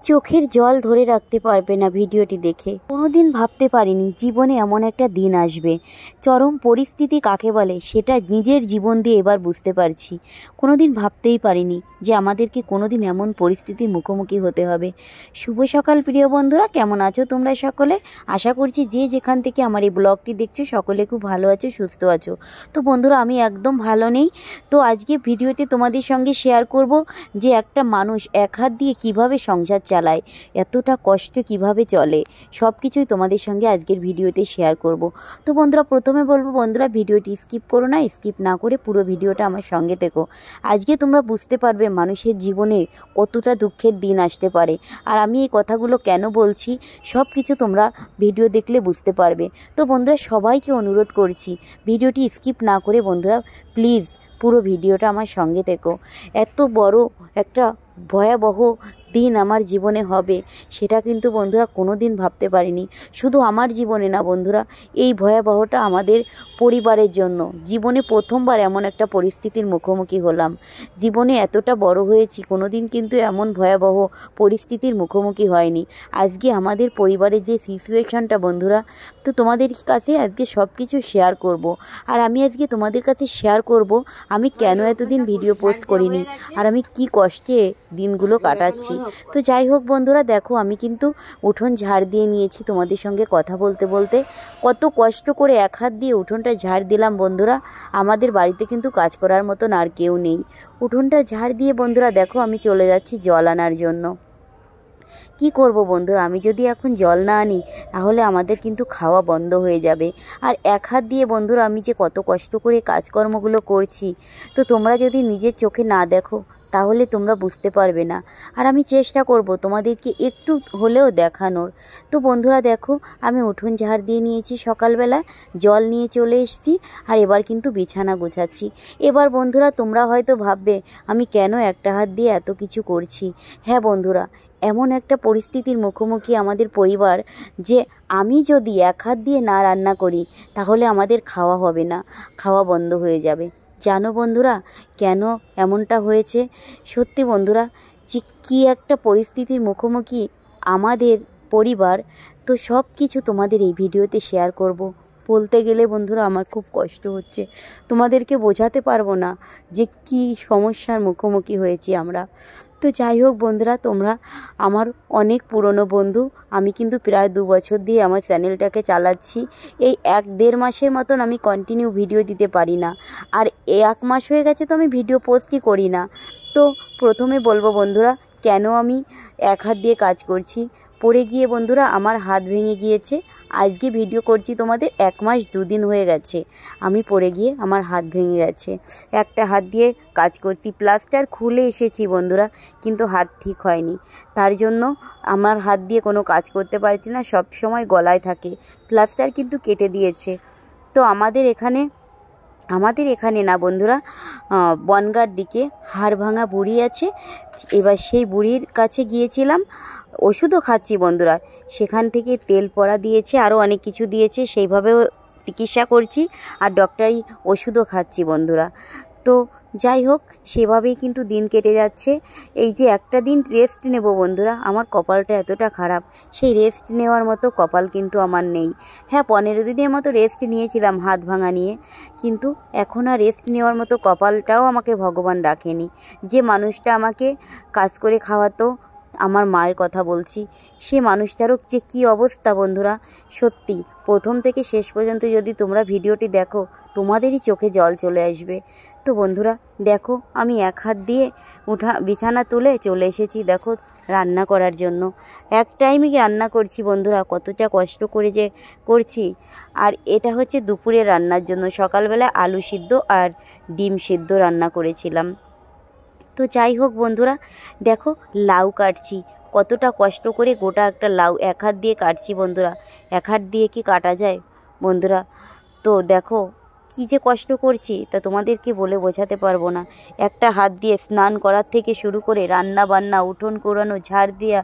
চোখের জল ধরে রাখতে পারবে না ভিডিওটি দেখে। কোনোদিন ভাবতে পারিনি জীবনে এমন একটা দিন আসবে। চরম পরিস্থিতি কাকে বলে সেটা নিজের জীবন দিয়ে এবার বুঝতে পারছি। কোনোদিন ভাবতেই পারিনি যে আমাদেরকে কোনোদিন এমন পরিস্থিতির মুখোমুখি হতে হবে। শুভ সকাল প্রিয় বন্ধুরা, কেমন আছো তোমরা সকলে? আশা করছি যে যেখান থেকে আমার এই ব্লগটি দেখছো সকলে খুব ভালো আছো, সুস্থ আছো। তো বন্ধুরা, আমি একদম ভালো নেই। তো আজকে ভিডিওতে তোমাদের সঙ্গে শেয়ার করব যে একটা মানুষ এক হাত দিয়ে কিভাবে সংসার চালায়, এতটা কষ্ট কিভাবে চলে, সব কিছুই তোমাদের সঙ্গে আজকের ভিডিওতে শেয়ার করব। তো বন্ধুরা, প্রথমে বলবো বন্ধুরা, ভিডিওটি স্কিপ করো না, স্কিপ না করে পুরো ভিডিওটা আমার সঙ্গে থেকো। আজকে তোমরা বুঝতে পারবে মানুষের জীবনে কতটা দুঃখের দিন আসতে পারে। আর আমি এই কথাগুলো কেন বলছি সব কিছু তোমরা ভিডিও দেখলে বুঝতে পারবে। তো বন্ধুরা, সবাইকে অনুরোধ করছি ভিডিওটি স্কিপ না করে বন্ধুরা প্লিজ পুরো ভিডিওটা আমার সঙ্গে থেকো। এত বড় একটা ভয়াবহ দিন আমার জীবনে হবে সেটা কিন্তু বন্ধুরা কোনো দিন ভাবতে পারিনি। শুধু আমার জীবনে না বন্ধুরা, এই ভয়াবহটা আমাদের পরিবারের জন্য। জীবনে প্রথমবার এমন একটা পরিস্থিতির মুখোমুখি হলাম। জীবনে এতটা বড় হয়েছি, কোনো দিন কিন্তু এমন ভয়াবহ পরিস্থিতির মুখোমুখি হয়নি। আজকে আমাদের পরিবারের যে সিচুয়েশনটা বন্ধুরা, তো তোমাদের কাছে আজকে সব কিছু শেয়ার করব। আর আমি আজকে তোমাদের কাছে শেয়ার করব আমি কেন এতদিন ভিডিও পোস্ট করিনি আর আমি কি কষ্টে দিনগুলো কাটাচ্ছি। তো যাই হোক বন্ধুরা, দেখো আমি কিন্তু উঠোন ঝাড় দিয়ে নিয়েছি। তোমাদের সঙ্গে কথা বলতে বলতে কত কষ্ট করে এক হাত দিয়ে উঠোনটা ঝাড় দিলাম বন্ধুরা। আমাদের বাড়িতে কিন্তু কাজ করার মতন আর কেউ নেই। উঠোনটা ঝাড় দিয়ে বন্ধুরা দেখো আমি চলে যাচ্ছি জল আনার জন্য। কি করব বন্ধুরা, আমি যদি এখন জল না আনি তাহলে আমাদের কিন্তু খাওয়া বন্ধ হয়ে যাবে। আর এক হাত দিয়ে বন্ধুরা আমি যে কত কষ্ট করে কাজকর্মগুলো করছি, তো তোমরা যদি নিজের চোখে না দেখো তাহলে তোমরা বুঝতে পারবে না। আর আমি চেষ্টা করব তোমাদেরকে একটু হলেও দেখানোর। তো বন্ধুরা দেখো, আমি উঠোন ঝাড় দিয়ে নিয়েছি, সকালবেলা জল নিয়ে চলে এসেছি। আর এবার কিন্তু বিছানা গোছাচ্ছি। এবার বন্ধুরা তোমরা হয়তো ভাববে আমি কেন একটা হাত দিয়ে এত কিছু করছি। হ্যাঁ বন্ধুরা, এমন একটা পরিস্থিতির মুখোমুখি আমাদের পরিবার যে আমি যদি এক হাত দিয়ে না রান্না করি তাহলে আমাদের খাওয়া হবে না, খাওয়া বন্ধ হয়ে যাবে। জানো বন্ধুরা কেন এমনটা হয়েছে? সত্যি বন্ধুরা, যে কী একটা পরিস্থিতির মুখোমুখি আমাদের পরিবার, তো সব কিছু তোমাদের এই ভিডিওতে শেয়ার করব। বলতে গেলে বন্ধুরা আমার খুব কষ্ট হচ্ছে, তোমাদেরকে বোঝাতে পারবো না যে কী সমস্যার মুখোমুখি হয়েছি আমরা। তো যাই হোক বন্ধুরা, তোমরা আমার অনেক পুরনো বন্ধু। আমি কিন্তু প্রায় 2 বছর দিয়ে আমার চ্যানেলটাকে চালাচ্ছি। এই 1-1.5 মাসের মতন আমি কন্টিনিউ ভিডিও দিতে পারি না। আর 1 মাস হয়ে গেছে তো আমি ভিডিও পোস্টই করি না। তো প্রথমে বলবো বন্ধুরা কেন আমি এক হাত দিয়ে কাজ করছি। পড়ে গিয়ে বন্ধুরা আমার হাত ভেঙে গিয়েছে। আজকে ভিডিও করছি তোমাদের 1 মাস 2 দিন হয়ে গেছে আমি পড়ে গিয়ে আমার হাত ভেঙে গেছে। একটা হাত দিয়ে কাজ করছি, প্লাস্টার খুলে এসেছি বন্ধুরা, কিন্তু হাত ঠিক হয়নি। তার জন্য আমার হাত দিয়ে কোনো কাজ করতে পারছি না, সব সময় গলায় থাকে। প্লাস্টার কিন্তু কেটে দিয়েছে। তো আমাদের এখানে না বন্ধুরা, বনগাঁর দিকে হাড় ভাঙা বুড়ি আছে। এবার সেই বুড়ির কাছে গিয়েছিলাম, ওষুধও খাচ্ছি বন্ধুরা। সেখান থেকে তেল পড়া দিয়েছে, আরও অনেক কিছু দিয়েছে, সেইভাবেও চিকিৎসা করছি আর ডক্টরি ওষুধও খাচ্ছি বন্ধুরা। তো যাই হোক, সেভাবেই কিন্তু দিন কেটে যাচ্ছে। এই যে একটা দিন রেস্ট নেব বন্ধুরা, আমার কপালটা এতটা খারাপ, সেই রেস্ট নেওয়ার মতো কপাল কিন্তু আমার নেই। হ্যাঁ, 15 দিনের মতো রেস্ট নিয়েছিলাম হাত ভাঙা নিয়ে, কিন্তু এখন আর রেস্ট নেওয়ার মতো কপালটাও আমাকে ভগবান রাখেনি। যে মানুষটা আমাকে কাজ করে খাওয়াতো, আমার মায়ের কথা বলছি, সে মানুষটারও যে কী অবস্থা বন্ধুরা, সত্যি প্রথম থেকে শেষ পর্যন্ত যদি তোমরা ভিডিওটি দেখো তোমাদেরই চোখে জল চলে আসবে। তো বন্ধুরা দেখো, আমি এক হাত দিয়ে বিছানা তুলে চলে এসেছি দেখো রান্না করার জন্য। এক টাইমে রান্না করছি বন্ধুরা, কতটা কষ্ট করে যে করছি। আর এটা হচ্ছে দুপুরে রান্নার জন্য। সকালবেলা আলু সিদ্ধ আর ডিম সিদ্ধ রান্না করেছিলাম। তো যাই হোক বন্ধুরা দেখো, লাউ কাটছি, কতটা কষ্ট করে গোটা একটা লাউ এক হাত দিয়ে কাটছি বন্ধুরা। এক হাত দিয়ে কি কাটা যায় বন্ধুরা? তো দেখো কী যে কষ্ট করছি তা তোমাদেরকে বলে বোঝাতে পারবো না। একটা হাত দিয়ে স্নান করার থেকে শুরু করে রান্না বান্না, উঠোন কোড়ানো, ঝাড় দেওয়া,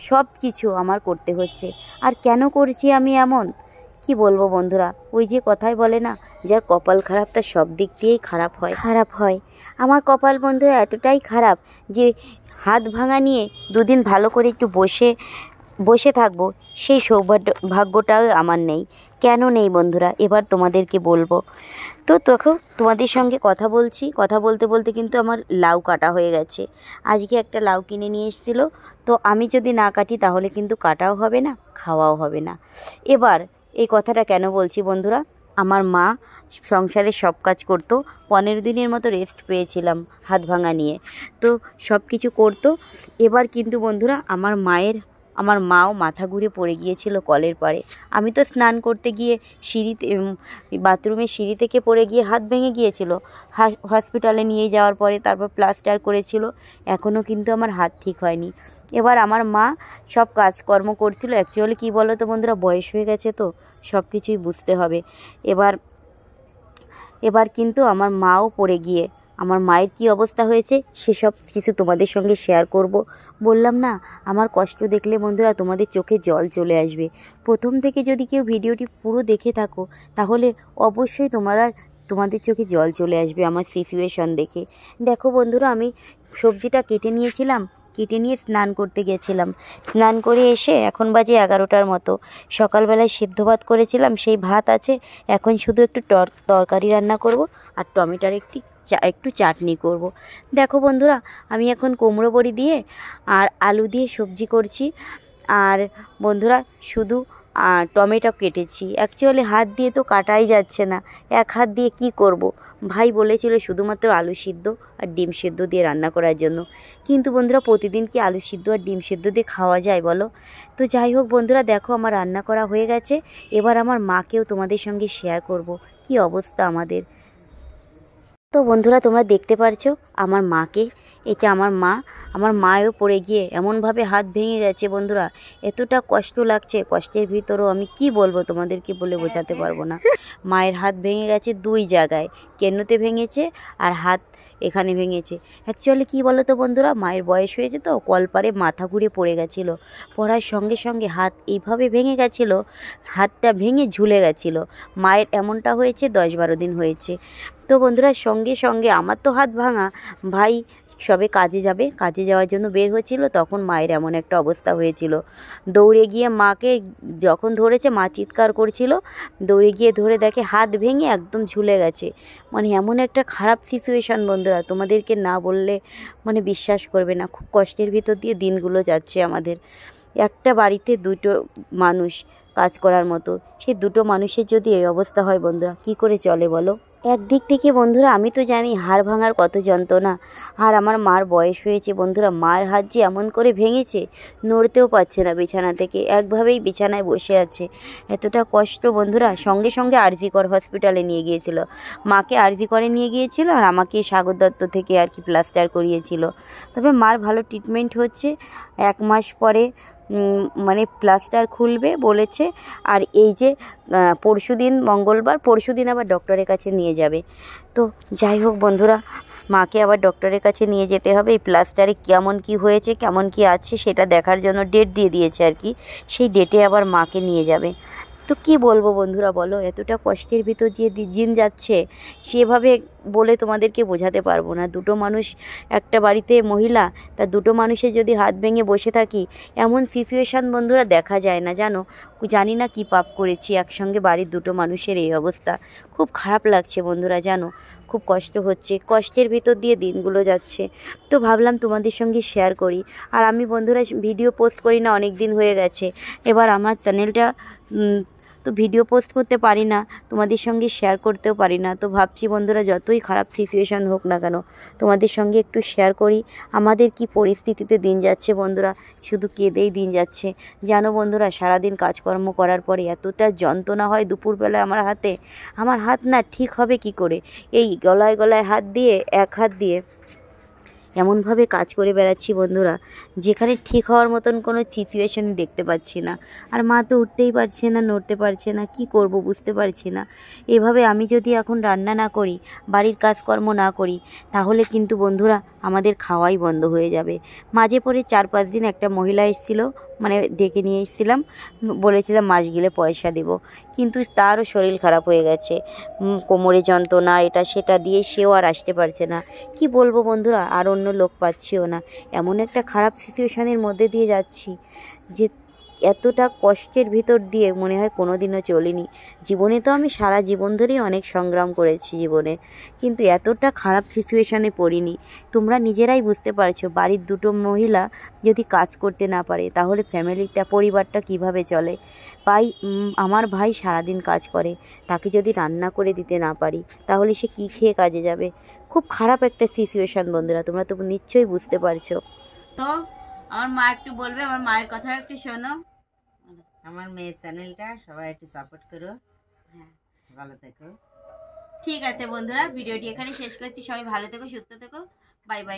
সব কিছু আমার করতে হচ্ছে। আর কেন করছি আমি এমন, কি বলবো বন্ধুরা? ওই যে কথাই বলে না, যার কপাল খারাপ তার সব দিক দিয়েই খারাপ হয়। আমার কপাল বন্ধুরা এতটাই খারাপ যে হাত ভাঙা নিয়ে দুদিন ভালো করে একটু বসে থাকবো, সেই সৌভাগ্যটাও আমার নেই। কেন নেই বন্ধুরা, এবার তোমাদেরকে বলবো। তো তখন তোমাদের সঙ্গে কথা বলছি, কথা বলতে বলতে কিন্তু আমার লাউ কাটা হয়ে গেছে। আজকে একটা লাউ কিনে নিয়ে এসেছিলো, তো আমি যদি না কাটি তাহলে কিন্তু কাটাও হবে না, খাওয়াও হবে না। এবার এই কথাটা কেন বলছি বন্ধুরা, আমার মা সংসারের সব কাজ করতো, 15 দিনের মতো রেস্ট পেয়েছিলাম হাত ভাঙা নিয়ে, তো সব কিছু করতো। এবার কিন্তু বন্ধুরা আমার মাও মাথা ঘুরে পড়ে গিয়েছিল কলের পাড়ে। আমি তো স্নান করতে গিয়ে বাথরুমের সিঁড়ি থেকে পড়ে গিয়ে হাত ভেঙে গিয়েছিল। হসপিটালে নিয়ে যাওয়ার পরে তারপর প্লাস্টার করেছিল, এখনও কিন্তু আমার হাত ঠিক হয়নি। এবার আমার মা সব কাজকর্ম করছিল। অ্যাকচুয়ালি কী বলো তো বন্ধুরা, বয়স হয়ে গেছে তো সব কিছুই বুঝতে হবে। এবার কিন্তু আমার মাও পড়ে গিয়ে আমার মায়ের কী অবস্থা হয়েছে সেসব কিছু তোমাদের সঙ্গে শেয়ার করব। বললাম না, আমার কষ্ট দেখলে বন্ধুরা তোমাদের চোখে জল চলে আসবে। প্রথম থেকে যদি কেউ ভিডিওটি পুরো দেখে থাকো তাহলে অবশ্যই তোমাদের চোখে জল চলে আসবে আমার সিচুয়েশন দেখে। দেখো বন্ধুরা, আমি সবজিটা কেটে নিয়েছিলাম, কেটে নিয়ে স্নান করতে গেছিলাম। স্নান করে এসে এখন বাজে 11টার মতো। সকালবেলায় সেদ্ধ ভাত করেছিলাম, সেই ভাত আছে। এখন শুধু একটু তরকারি রান্না করব আর টমেটোর একটু চাটনি করব। দেখো বন্ধুরা, আমি এখন কুমড়ো বড়ি দিয়ে আর আলু দিয়ে সবজি করছি। আর বন্ধুরা শুধু টমেটো কেটেছি। অ্যাকচুয়ালি হাত দিয়ে তো কাটাই যাচ্ছে না, এক হাত দিয়ে কি করব। ভাই বলেছিল শুধুমাত্র আলু সিদ্ধ আর ডিম সিদ্ধ দিয়ে রান্না করার জন্য, কিন্তু বন্ধুরা প্রতিদিন কি আলু সিদ্ধ আর ডিম সিদ্ধ দিয়ে খাওয়া যায় বলো? তো যাই হোক বন্ধুরা, দেখো আমার রান্না করা হয়ে গেছে। এবার আমার মাকেও তোমাদের সঙ্গে শেয়ার করব কি অবস্থা আমাদের। তো বন্ধুরা তোমরা দেখতে পারছো আমার মাকে, এটা আমার মাও পড়ে গিয়ে এমনভাবে হাত ভেঙে গেছে বন্ধুরা, এতটা কষ্ট লাগছে। কষ্টের ভিতরেও আমি কি বলবো তোমাদেরকে, বলে বোঝাতে পারবো না। মায়ের হাত ভেঙে গেছে 2 জায়গায়, কেন্নতে ভেঙেছে আর হাত এখানে ভেঙেছে। অ্যাকচুয়ালি কী বলো তো বন্ধুরা, মায়ের বয়স হয়েছে তো কলপারে মাথা ঘুরে পড়ে গেছিলো। পড়ার সঙ্গে সঙ্গে হাত এইভাবে ভেঙে গেছিলো, হাতটা ভেঙে ঝুলে গেছিলো। মায়ের এমনটা হয়েছে 10-12 দিন হয়েছে। তো বন্ধুরা সঙ্গে সঙ্গে আমার তো হাত ভাঙা, ভাই সবে কাজে যাওয়ার জন্য বের হচ্ছিল, তখন মায়ের এমন একটা অবস্থা হয়েছিল। দৌড়ে গিয়ে মাকে যখন ধরেছে, মা চিৎকার করছিল, দৌড়ে গিয়ে ধরে দেখে হাত ভেঙে একদম ঝুলে গেছে। মানে এমন একটা খারাপ সিচুয়েশান বন্ধুরা, তোমাদেরকে না বললে মানে বিশ্বাস করবে না। খুব কষ্টের ভিতর দিয়ে দিনগুলো যাচ্ছে আমাদের। একটা বাড়িতে 2টো মানুষ কাজ করার মতো, সেই 2টো মানুষের যদি এই অবস্থা হয় বন্ধুরা, কি করে চলে বলো? একদিক থেকে বন্ধুরা আমি তো জানি হাড় ভাঙার কত যন্ত্রণা, আর আমার মার বয়স হয়েছে বন্ধুরা, মার হাত যে এমন করে ভেঙেছে, নড়তেও পারছে না বিছানা থেকে, একভাবেই বিছানায় বসে আছে। এতটা কষ্ট বন্ধুরা। সঙ্গে সঙ্গে আরজি কর হসপিটালে নিয়ে গিয়েছিল, মাকে আরজি করে নিয়ে গিয়েছিল আর আমাকে সাগর দত্ত থেকে আর কি প্লাস্টার করিয়েছিল। তবে মার ভালো ট্রিটমেন্ট হচ্ছে। 1 মাস পরে মানে প্লাস্টার খুলবে বলেছে। আর এই যে পরশুদিন মঙ্গলবার, পরশুদিন আবার ডক্টরের কাছে নিয়ে যাবে। তো যাই হোক বন্ধুরা, মাকে আবার ডক্টরের কাছে নিয়ে যেতে হবে। এই প্লাস্টারে কেমন কি হয়েছে, কেমন কি আছে সেটা দেখার জন্য ডেট দিয়ে দিয়েছে আর কি, সেই ডেটে আবার মাকে নিয়ে যাবে। তো কি বলবো বন্ধুরা বলো, এতটা কষ্টের ভিতর যে দিন যাচ্ছে সেভাবে বলে তোমাদেরকে বোঝাতে পারবো না। 2টো মানুষ একটা বাড়িতে মহিলা, তা 2টো মানুষের যদি হাত ভেঙে বসে থাকি, এমন সিচুয়েশান বন্ধুরা দেখা যায় না জানো। জানি না কি পাপ করেছি, একসঙ্গে বাড়ির 2টো মানুষের এই অবস্থা। খুব খারাপ লাগছে বন্ধুরা জানো, খুব কষ্ট হচ্ছে, কষ্টের ভিতর দিয়ে দিনগুলো যাচ্ছে। তো ভাবলাম তোমাদের সঙ্গে শেয়ার করি। আর আমি বন্ধুরা ভিডিও পোস্ট করি না, অনেক দিন হয়ে গেছে। এবার আমার চ্যানেলটা তো ভিডিও পোস্ট করতে পারি না, তোমাদের সঙ্গে শেয়ার করতেও পারি না। তো ভাবছি বন্ধুরা যতই খারাপ সিচুয়েশান হোক না কেন, তোমাদের সঙ্গে একটু শেয়ার করি আমাদের কি পরিস্থিতিতে দিন যাচ্ছে বন্ধুরা। শুধু কেঁদেই দিন যাচ্ছে জানো বন্ধুরা। সারাদিন কাজকর্ম করার পরে এতটা যন্ত্রণা হয় দুপুরবেলায় আমার হাত না ঠিক হবে কি করে। এই গলায় হাত দিয়ে, এক হাত দিয়ে এমনভাবে কাজ করে বেড়াচ্ছি বন্ধুরা, যেখানে ঠিক হওয়ার মতন কোনো সিচুয়েশনই দেখতে পাচ্ছি না। আর মা তো উঠতেই পারছে না, নড়তে পারছে না, কি করব বুঝতে পারছি না। এভাবে আমি যদি এখন রান্না না করি, বাড়ির কাজকর্ম না করি, তাহলে কিন্তু বন্ধুরা আমাদের খাওয়াই বন্ধ হয়ে যাবে। মাঝে পরে 4-5 দিন একটা মহিলা এসেছিলো, মানে ডেকে নিয়ে এসেছিলাম, বলেছিলাম মাস গেলে পয়সা দেব, কিন্তু তারও শরীর খারাপ হয়ে গেছে, কোমরে যন্ত্রণা এটা সেটা দিয়ে সেও আর আসতে পারছে না। কি বলবো বন্ধুরা, আর অন্য লোক পাচ্ছিও না, এমন একটা খারাপ সিচুয়েশানের মধ্যে দিয়ে যাচ্ছি যে এতটা কষ্টের ভিতর দিয়ে মনে হয় কোনো দিনও চলিনি। জীবনে তো আমি সারা জীবন ধরেই অনেক সংগ্রাম করেছি জীবনে, কিন্তু এতটা খারাপ সিচুয়েশানে পড়িনি। তোমরা নিজেরাই বুঝতে পারছো, বাড়ির দুটো মহিলা যদি কাজ করতে না পারে তাহলে ফ্যামিলিটা, পরিবারটা কিভাবে চলে। আমার ভাই সারাদিন কাজ করে, তাকে যদি রান্না করে দিতে না পারি তাহলে সে কী খেয়ে কাজে যাবে। খুব খারাপ একটা সিচুয়েশান বন্ধুরা, তোমরা তো নিশ্চয়ই বুঝতে পারছো। তো আমার মা একটু বলবে, আমার মায়ের কথা একটু শোনো। আমার মেয়ের চ্যানেলটা সবাই একটু সাপোর্ট করো, হ্যাঁ, ভালো থেকো। ঠিক আছে বন্ধুরা, ভিডিওটি এখানে শেষ করছি। সবাই ভালো থেকো, সুস্থ থেকো, বাই বাই।